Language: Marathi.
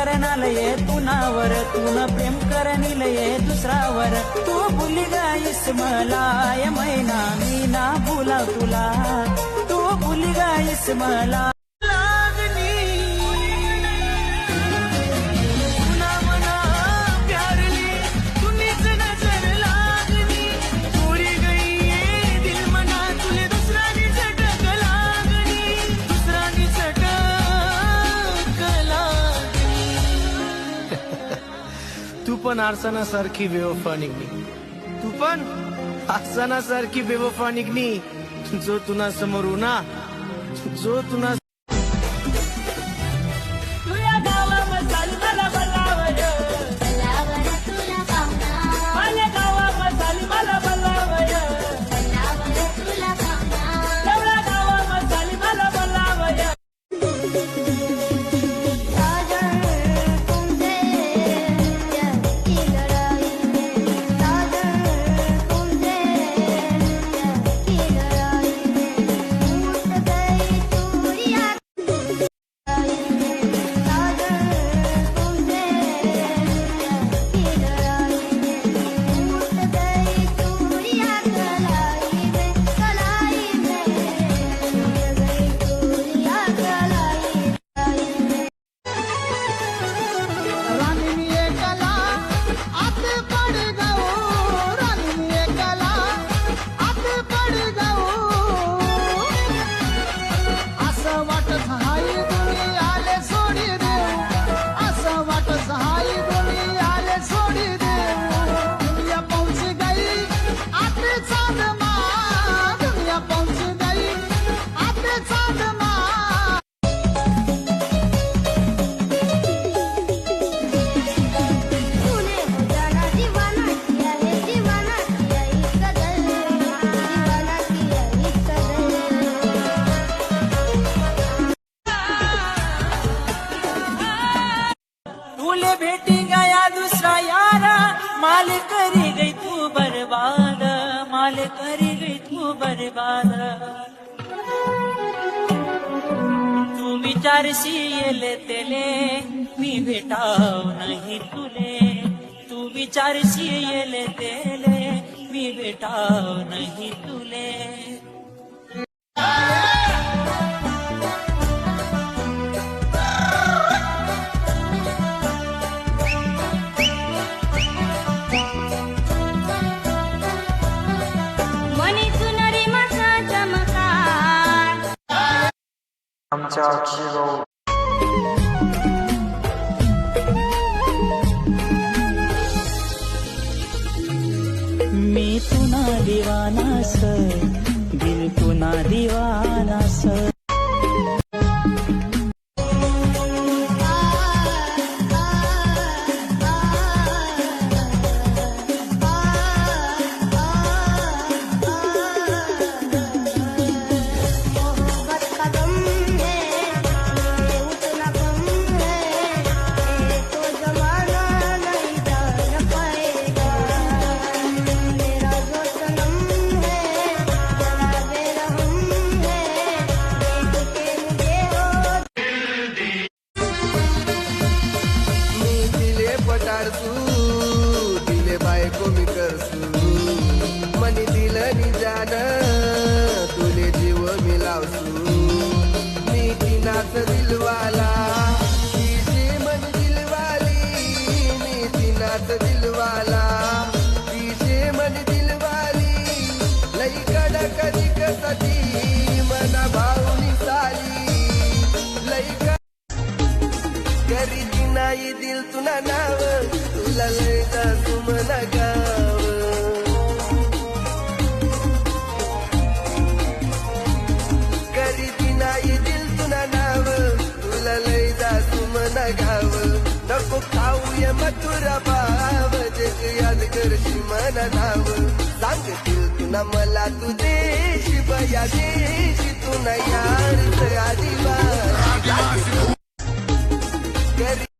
करणाल ये तुनावर तून प्रेम करनील ये दुसरावर तू भुली गाईस मला ये मैना मी ना भुला तुला तू भुली गाईस मला तू पण आरसानासारखी बेवफा निघली तू पण आरसानासारखी बेवफा निघली जो तुना समोर उना जो तुना भेटी गया दूसरा यारा माल करी गई तू बर्बाद माल करी गई तू बर्बाद तू विचारशी येले तेले मी भेटाव नाही तुले तू विचारशी येले तेले मी भेटाव नाही तुले आमच्या अक्षरगाव मी तुना दीवानास दिल तुना दीवानास दिले बायको मी करसू मनी दिलं नि जान तुले जीव मी लावसू मी तिनाच दिलवाला तिचे मन दिलवाली मी तिनाच दिलवाला तिचे मन दिलवाली लई कडक दिकसती मना भावनी साली लई करी नाही दिल तुला नाव तुला लय जासू मना गाव करी नाही दिल तुला नाव तुला लय जासू मना गाव नको खाऊया मथुरा पाव जग याद करशी मना नाव सांगतील तुला मला तू देश बया देश तुला यार आदिवासी